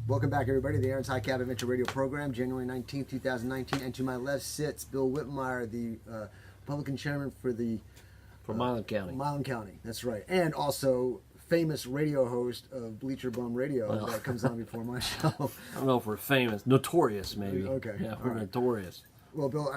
Welcome back, everybody, to the Aaron's High Cap Adventure Radio program, January 19th, 2019. And to my left sits Bill Whitmire, the Republican chairman for Milam County. Milam County, that's right. And also famous radio host of Bleacher Bum Radio that comes on before my show. I don't know if we're famous. Notorious, maybe. Okay. Yeah, we're notorious. Well, Bill,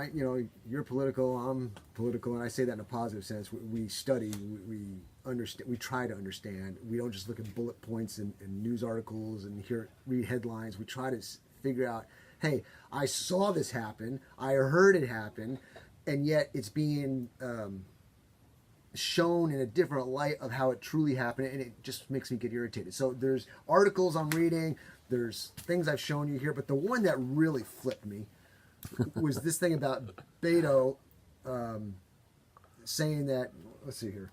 you're political, I'm political, and I say that in a positive sense. We study, we understand, we try to understand. We don't just look at bullet points and news articles and read headlines. We try to figure out, hey, I saw this happen, I heard it happen, and yet it's being shown in a different light of how it truly happened, and it just makes me get irritated. So there's articles I'm reading, there's things I've shown you here, but the one that really flipped me was this thing about BETO saying that, let's see here,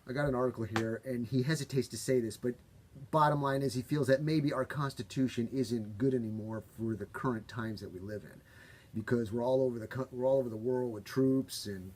I got an article here, and he hesitates to say this, but bottom line is he feels that maybe our Constitution isn't good anymore for the current times that we live in, because we're all over the world with troops and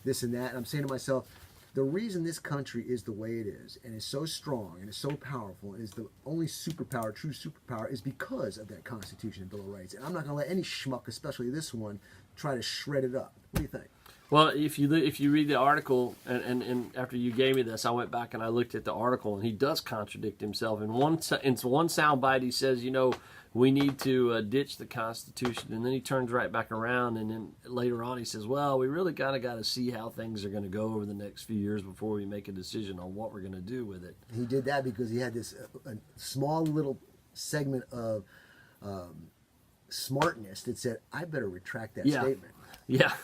this and that, and I'm saying to myself, the reason this country is the way it is and is so strong and is so powerful and is the only superpower, true superpower, is because of that Constitution and Bill of Rights. And I'm not going to let any schmuck, especially this one, try to shred it up. What do you think? Well, if you read the article, and after you gave me this, I went back and I looked at the article, and he does contradict himself. In one soundbite, he says, we need to ditch the Constitution, and then he turns right back around, and then later on he says, well, we really kind of got to see how things are going to go over the next few years before we make a decision on what we're going to do with it. He did that because he had this a small little segment of smartness that said, I better retract that statement. Yeah.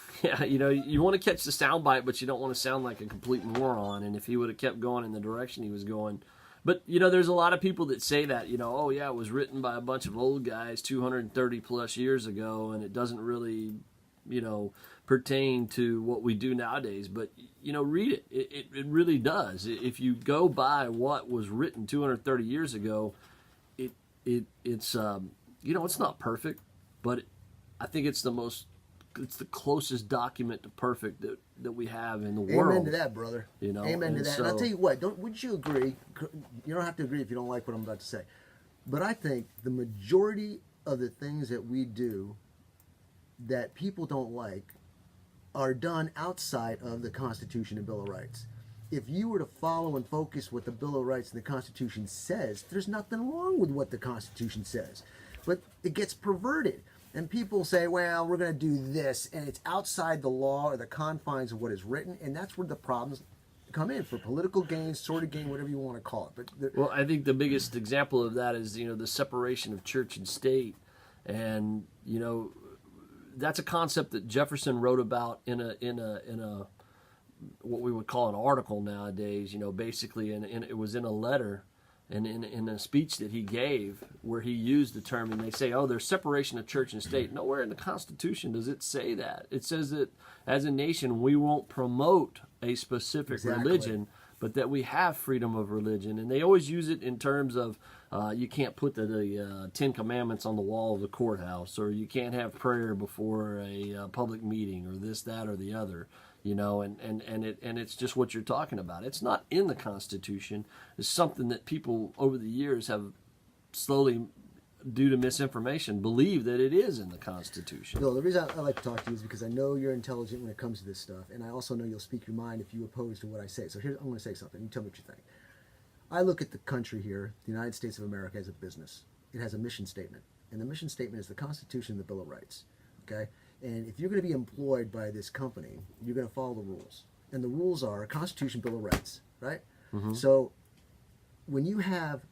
You want to catch the soundbite, but you don't want to sound like a complete moron. And if he would have kept going in the direction he was going, but there's a lot of people that say that, oh yeah, it was written by a bunch of old guys 230 plus years ago, and it doesn't really, pertain to what we do nowadays. But read it. It really does. If you go by what was written 230 years ago, it's it's not perfect, but I think it's the closest document to perfect that we have in the world. Amen to that, brother. Amen to that. And I'll tell you what, wouldn't you agree? You don't have to agree if you don't like what I'm about to say. But I think the majority of the things that we do that people don't like are done outside of the Constitution and Bill of Rights. If you were to follow and focus what the Bill of Rights and the Constitution says, there's nothing wrong with what the Constitution says. But it gets perverted. And people say, well, we're going to do this, and it's outside the law or the confines of what is written, and that's where the problems come in for political gain, sordid gain, whatever you want to call it. Well, I think the biggest example of that is, the separation of church and state. And, that's a concept that Jefferson wrote about in a what we would call an article nowadays, basically, and it was in a letter. And in a speech that he gave where he used the term, and they say, oh, there's separation of church and state. Nowhere in the Constitution does it say that. It says that as a nation, we won't promote a specific religion, but that we have freedom of religion. And they always use it in terms of you can't put the 10 Commandments on the wall of the courthouse, or you can't have prayer before a public meeting, or this, that, or the other. And it's just what you're talking about. It's not in the Constitution. It's something that people over the years have slowly, due to misinformation, believe that it is in the Constitution. Bill, the reason I like to talk to you is because I know you're intelligent when it comes to this stuff, and I also know you'll speak your mind if you oppose to what I say. So here, I'm going to say something. You tell me what you think. I look at the country here, the United States of America, as a business. It has a mission statement, and the mission statement is the Constitution and the Bill of Rights. Okay? And if you're going to be employed by this company, you're going to follow the rules. And the rules are Constitution, Bill of Rights, right? Mm-hmm. So when you have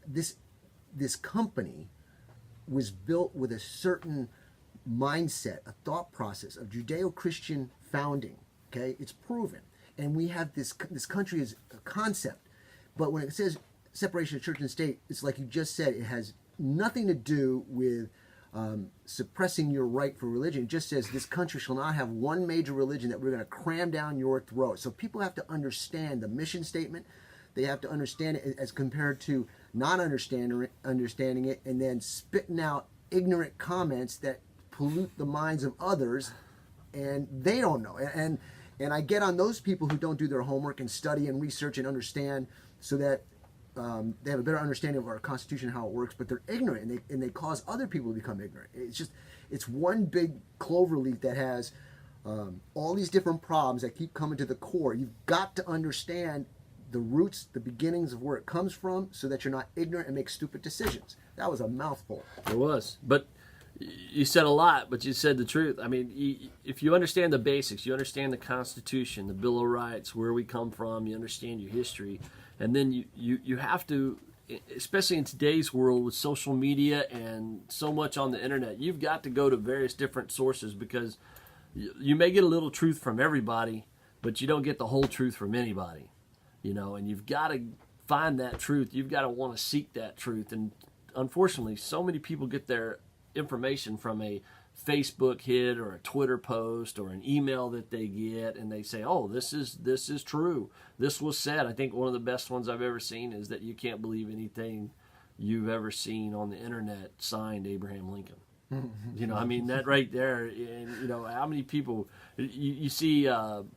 this company was built with a certain mindset, a thought process of Judeo-Christian founding, okay? It's proven. And we have this country as a concept. But when it says separation of church and state, it's like you just said, it has nothing to do with suppressing your right for religion. It just says this country shall not have one major religion that we're going to cram down your throat. So people have to understand the mission statement. They have to understand it as compared to not understanding it and then spitting out ignorant comments that pollute the minds of others, and they don't know. And I get on those people who don't do their homework and study and research and understand, so that they have a better understanding of our Constitution and how it works, but they're ignorant, and they cause other people to become ignorant. It's one big clover leaf that has all these different problems that keep coming to the core. You've got to understand the roots, the beginnings of where it comes from, so that you're not ignorant and make stupid decisions. That was a mouthful. It was, but you said a lot, but you said the truth. I mean, if you understand the basics, you understand the Constitution, the Bill of Rights, where we come from, you understand your history, and then you have to, especially in today's world with social media and so much on the internet, you've got to go to various different sources, because you may get a little truth from everybody, but you don't get the whole truth from anybody, and you've got to find that truth. You've got to want to seek that truth. And unfortunately, so many people get their information from a Facebook hit or a Twitter post or an email that they get, and they say, oh, this is true. This was said. I think one of the best ones I've ever seen is that you can't believe anything you've ever seen on the internet signed Abraham Lincoln. I mean, that right there, and how many people you see,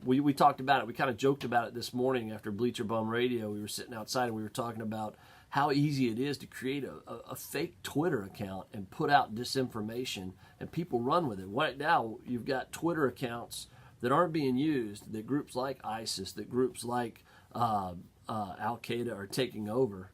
we talked about it, we kind of joked about it this morning after Bleacher Bum Radio. We were sitting outside and we were talking about how easy it is to create a fake Twitter account and put out disinformation, and people run with it. Right now, you've got Twitter accounts that aren't being used, that groups like ISIS, that groups like Al-Qaeda are taking over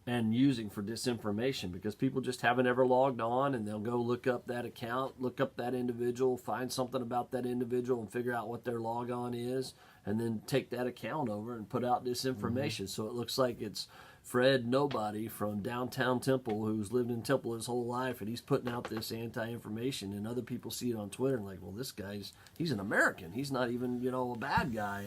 and using for disinformation, because people just haven't ever logged on, and they'll go look up that account, look up that individual, find something about that individual and figure out what their logon is, and then take that account over and put out disinformation. So it looks like it's Fred Nobody from downtown Temple, who's lived in Temple his whole life, and he's putting out this anti-information, and other people see it on Twitter and like, well, this he's an American. He's not even, a bad guy,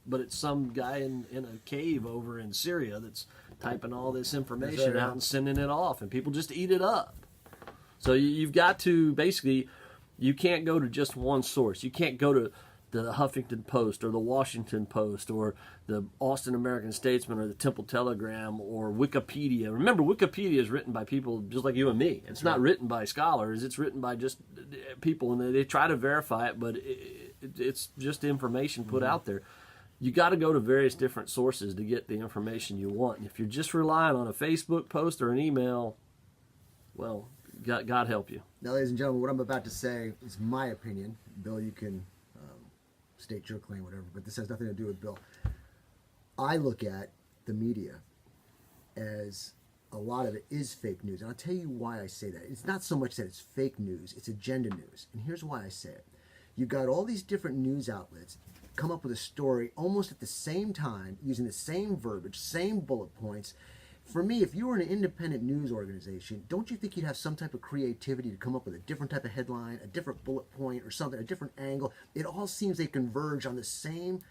but it's some guy in a cave over in Syria that's typing all this information out and sending it off, and people just eat it up. So you've got to, basically, you can't go to just one source. You can't go to the Huffington Post or the Washington Post or the Austin American Statesman or the Temple Telegram or Wikipedia. Remember, Wikipedia is written by people just like you and me. It's not written by scholars. It's written by just people, and they try to verify it, but it's just information put out there. You got to go to various different sources to get the information you want. And if you're just relying on a Facebook post or an email, well, God help you. Now, ladies and gentlemen, what I'm about to say is my opinion. Bill, you can state your claim, whatever, but this has nothing to do with Bill. I look at the media as a lot of it is fake news. And I'll tell you why I say that. It's not so much that it's fake news, it's agenda news. And here's why I say it. You've got all these different news outlets come up with a story almost at the same time, using the same verbiage, same bullet points. For me, if you were an independent news organization, don't you think you'd have some type of creativity to come up with a different type of headline, a different bullet point or something, a different angle? It all seems they converge on the same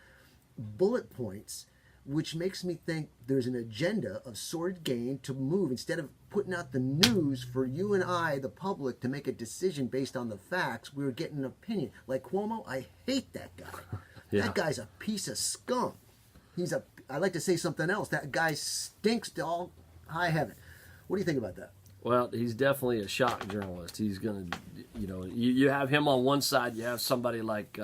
bullet points, which makes me think there's an agenda of sordid gain to move. Instead of putting out the news for you and I, the public, to make a decision based on the facts, we were getting an opinion. Like Cuomo, I hate that guy. Yeah. That guy's a piece of scum. I like to say something else. That guy stinks to all high heaven. What do you think about that? Well, he's definitely a shock journalist. He's going to, you have him on one side, you have somebody like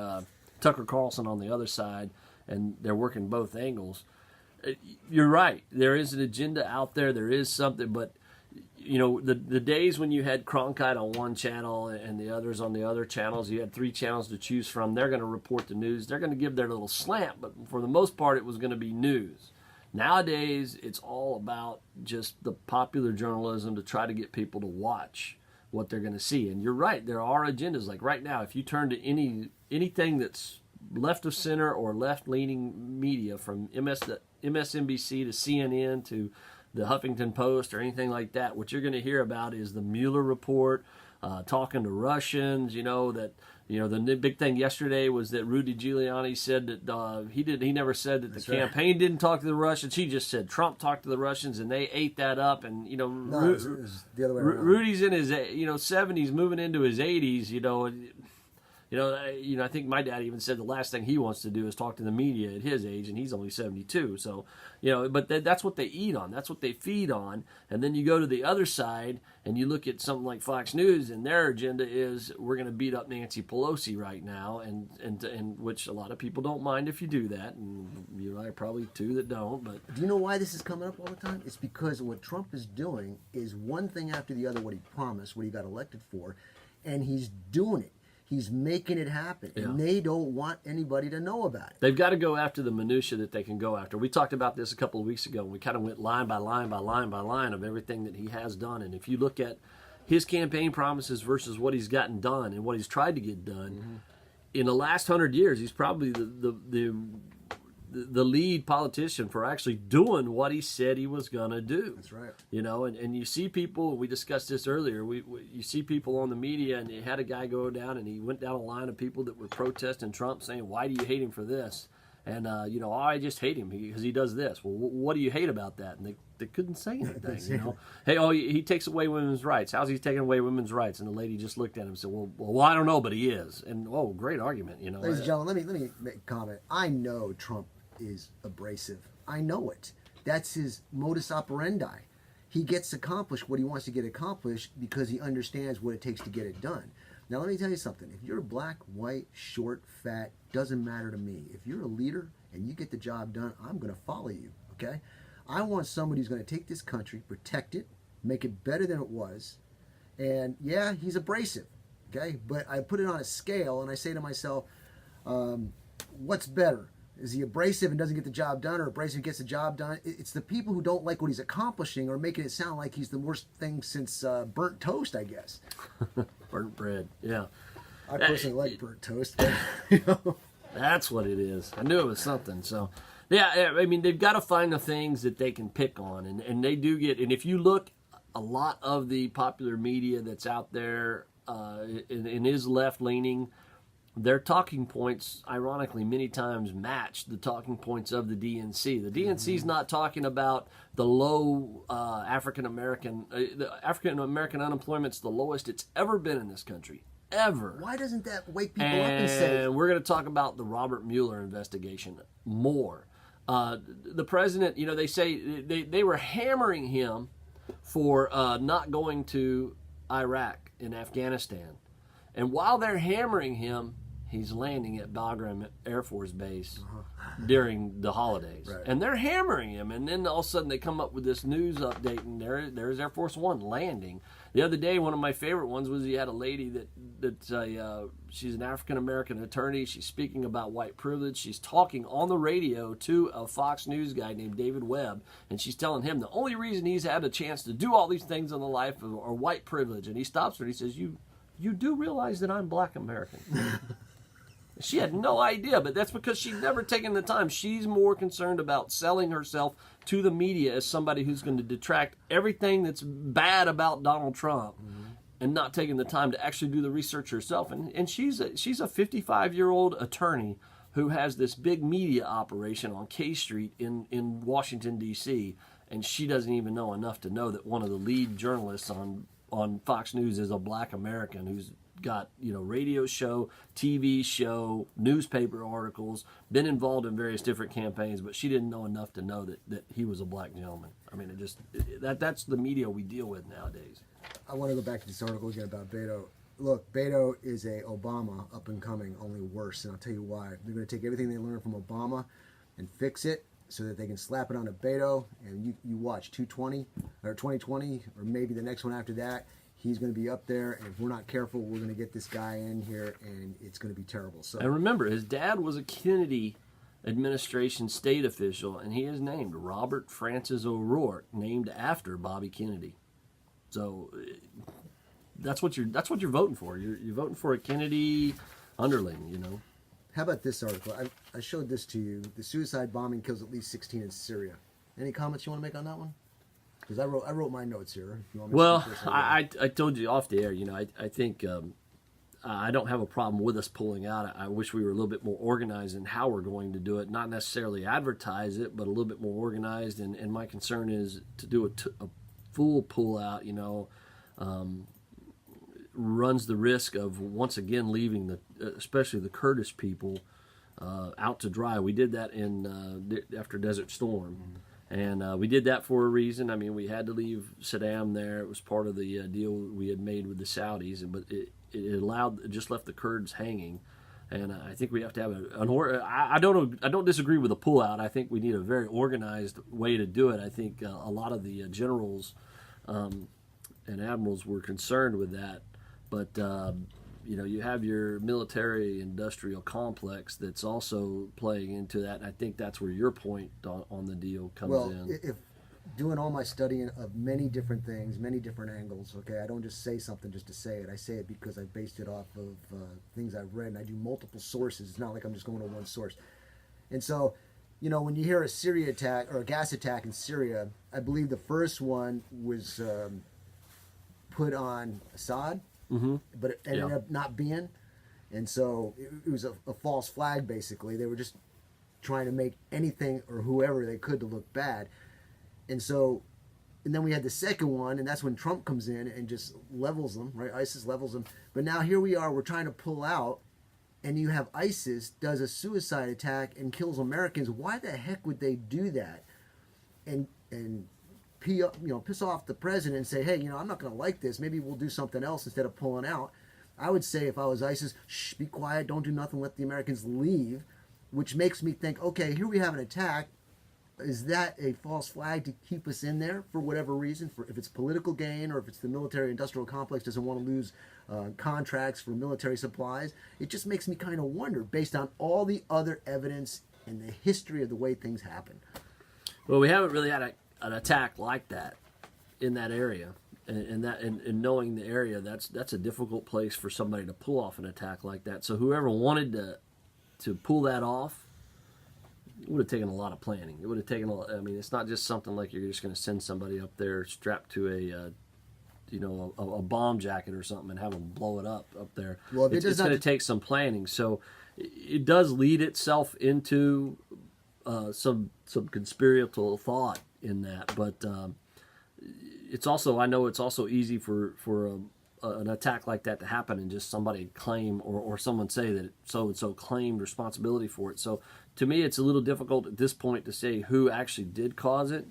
Tucker Carlson on the other side, and they're working both angles. You're right. There is an agenda out there. There is something, but the days when you had Cronkite on one channel and the others on the other channels, you had 3 channels to choose from. They're going to report the news. They're going to give their little slant, but for the most part, it was going to be news. Nowadays, it's all about just the popular journalism to try to get people to watch what they're going to see. And you're right. There are agendas. Like right now, if you turn to anything that's left of center or left-leaning media, from MSNBC to CNN to the Huffington Post or anything like that, what you're going to hear about is the Mueller report, talking to Russians. The big thing yesterday was that Rudy Giuliani said that he never said that the campaign didn't talk to the Russians. He just said Trump talked to the Russians, and they ate that up. And it was the other way around. Rudy's in his 70s, moving into his 80s. I think my dad even said the last thing he wants to do is talk to the media at his age, and he's only 72. So, but that's what they eat on. That's what they feed on. And then you go to the other side and you look at something like Fox News, and their agenda is we're going to beat up Nancy Pelosi right now, and which a lot of people don't mind if you do that, and you and I are probably two that don't. But do you know why this is coming up all the time? It's because what Trump is doing is one thing after the other, what he promised, what he got elected for, and he's doing it. He's making it happen, and they don't want anybody to know about it. They've got to go after the minutia that they can go after. We talked about this a couple of weeks ago, and we kind of went line by line by line by line of everything that he has done. And if you look at his campaign promises versus what he's gotten done and what he's tried to get done, in the last 100 years, he's probably the lead politician for actually doing what he said he was going to do. That's right. And you see people, we discussed this earlier, you see people on the media, and you had a guy go down, and he went down a line of people that were protesting Trump, saying, why do you hate him for this? And, I just hate him because he does this. Well, what do you hate about that? And they couldn't say anything, Hey, he takes away women's rights. How's he taking away women's rights? And the lady just looked at him and said, well, I don't know, but he is. And, great argument, Ladies and gentlemen, let me make a comment. I know Trump is abrasive. I know it. That's his modus operandi. He gets accomplished what he wants to get accomplished because he understands what it takes to get it done. Now let me tell you something. If you're black, white, short, fat, doesn't matter to me. If you're a leader and you get the job done, I'm going to follow you, okay? I want somebody who's going to take this country, protect it, make it better than it was. And yeah, he's abrasive, okay? But I put it on a scale and I say to myself, what's better? Is he abrasive and doesn't get the job done, or abrasive and gets the job done? It's the people who don't like what he's accomplishing or making it sound like he's the worst thing since burnt toast, I guess. Burnt bread, yeah. I personally like burnt toast. That's what it is. I knew it was something. So, yeah, I mean, they've got to find the things that they can pick on. And they do get, and if you look, a lot of the popular media that's out there and is left-leaning, their talking points, ironically, many times match the talking points of the DNC. The DNC is not talking about the low African American unemployment's the lowest it's ever been in this country, ever. Why doesn't that wake people up and say? And we're going to talk about the Robert Mueller investigation more. The president, they say they were hammering him for not going to Iraq and Afghanistan, and while they're hammering him, he's landing at Bagram Air Force Base during the holidays. Right. And they're hammering him. And then all of a sudden they come up with this news update, and there's Air Force One landing. The other day, one of my favorite ones was he had a lady she's an African-American attorney. She's speaking about white privilege. She's talking on the radio to a Fox News guy named David Webb, and she's telling him the only reason he's had a chance to do all these things in the life are white privilege. And he stops her and he says, You do realize that I'm black American. She had no idea, but that's because she'd never taken the time. She's more concerned about selling herself to the media as somebody who's going to detract everything that's bad about Donald Trump, and not taking the time to actually do the research herself. And she's a 55-year-old attorney who has this big media operation on K Street in Washington, D.C., and she doesn't even know enough to know that one of the lead journalists on Fox News is a black American who's got radio show, TV show, newspaper articles, been involved in various different campaigns, but she didn't know enough to know that he was a black gentleman. I mean, that's the media we deal with nowadays. I want to go back to this article again about Beto. Look, Beto is a Obama up and coming, only worse, and I'll tell you why. They're going to take everything they learned from Obama and fix it so that they can slap it on a Beto, and you watch 220 or 2020 or maybe the next one after that. He's going to be up there, and if we're not careful, we're going to get this guy in here, and it's going to be terrible. So, and remember, his dad was a Kennedy administration state official, and he is named Robert Francis O'Rourke, named after Bobby Kennedy. So that's what you're voting for. You're voting for a Kennedy underling, How about this article? I showed this to you. The suicide bombing kills at least 16 in Syria. Any comments you want to make on that one? Because I wrote my notes here. If you want me to I told you off the air. I think I don't have a problem with us pulling out. I wish we were a little bit more organized in how we're going to do it. Not necessarily advertise it, but a little bit more organized. And my concern is to do a full pull out. Runs the risk of once again leaving especially the Kurdish people, out to dry. We did that after Desert Storm. And we did that for a reason. I mean, we had to leave Saddam there. It was part of the deal we had made with the Saudis, but it just left the Kurds hanging. And I think we have to have I don't disagree with a pullout. I think we need a very organized way to do it. I think a lot of the generals and admirals were concerned with that, but you have your military-industrial complex that's also playing into that, and I think that's where your point on the deal comes in. Well, if doing all my studying of many different things, many different angles, okay, I don't just say something just to say it. I say it because I based it off of things I've read, and I do multiple sources. It's not like I'm just going to one source. And so, when you hear a Syria attack or a gas attack in Syria, I believe the first one was put on Assad. Mm-hmm. But it ended up not being, and so it was a false flag. Basically, they were just trying to make anything or whoever they could to look bad, and then we had the second one, and that's when Trump comes in and just levels them. Right, ISIS levels them. But now here we are, we're trying to pull out, and you have ISIS does a suicide attack and kills Americans. Why the heck would they do that? And piss off the president and say, hey, I'm not going to like this. Maybe we'll do something else instead of pulling out. I would say if I was ISIS, shh, be quiet, don't do nothing, let the Americans leave, which makes me think, okay, here we have an attack. Is that a false flag to keep us in there for whatever reason? For if it's political gain or if it's the military-industrial complex doesn't want to lose contracts for military supplies? It just makes me kind of wonder based on all the other evidence and the history of the way things happen. Well, we haven't really had an attack like that in that area, and knowing the area, that's a difficult place for somebody to pull off an attack like that. So whoever wanted to pull that off, it would have taken a lot of planning. It would have taken it's not just something like you're just going to send somebody up there strapped to a bomb jacket or something and have them blow it up there. Well, it's going to take some planning. So it does lead itself into some conspiratorial thought in that, but it's also easy for an attack like that to happen and just somebody claim or someone say that so and so claimed responsibility for it. So to me, it's a little difficult at this point to say who actually did cause it.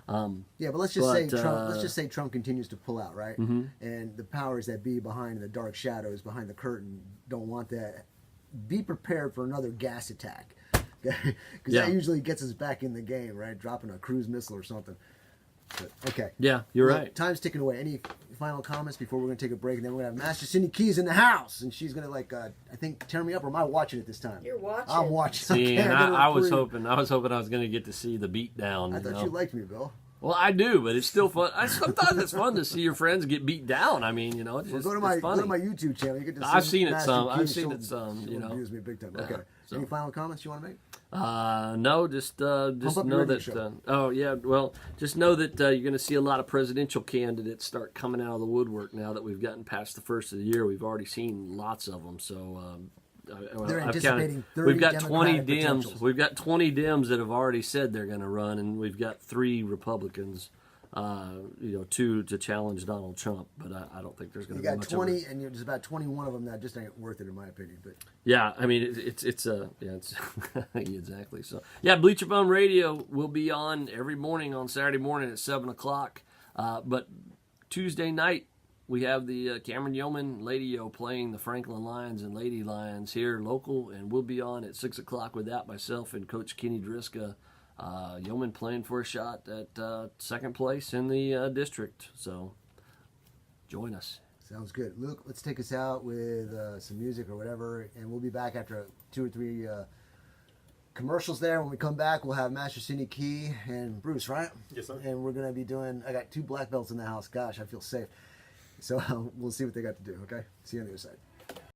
But let's just say Trump continues to pull out, right? Mm-hmm. And the powers that be behind the dark shadows, behind the curtain, don't want that. Be prepared for another gas attack. Because that usually gets us back in the game, right? Dropping a cruise missile or something. But, okay. Yeah, you're right. Time's ticking away. Any final comments before we're going to take a break? And then we're going to have Master Cindy Keys in the house. And she's going to, I think, tear me up. Or am I watching it this time? You're watching. I'm watching. See, and I was hoping I was going to get to see the beat down. I thought you liked me, Bill. Well, I do, but it's still fun. Sometimes it's fun to see your friends get beat down. I mean, it's just, go to my YouTube channel. You get to see I've seen it Master some. Keys. I've seen it some. Abuse me big time. Okay. So. Any final comments you want to make? No, just know that. Just know that you're going to see a lot of presidential candidates start coming out of the woodwork now that we've gotten past the first of the year. We've already seen lots of them. So they're anticipating 30 we've got 20 Dems. potentials. We've got 20 Dems that have already said they're going to run, and we've got 3 Republicans. 2 to challenge Donald Trump, but I don't think there's going to be much. You got 20, and there's about 21 of them that just ain't worth it, in my opinion. But yeah, I mean it's exactly. So yeah, Bleacher Bum Radio will be on every morning on Saturday morning at 7:00. But Tuesday night we have the Cameron Yeoman Lady-O playing the Franklin Lions and Lady Lions here local, and we'll be on at 6:00 with that, myself and Coach Kenny Driska. Yeoman playing for a shot at second place in the district. So join us. Sounds good. Luke, let's take us out with some music or whatever, and we'll be back after 2 or 3 commercials there. When we come back, we'll have Master Cindy Key and Bruce, right? Yes, sir. And we're going to be doing, I got 2 black belts in the house. Gosh, I feel safe. So we'll see what they got to do, okay? See you on the other side.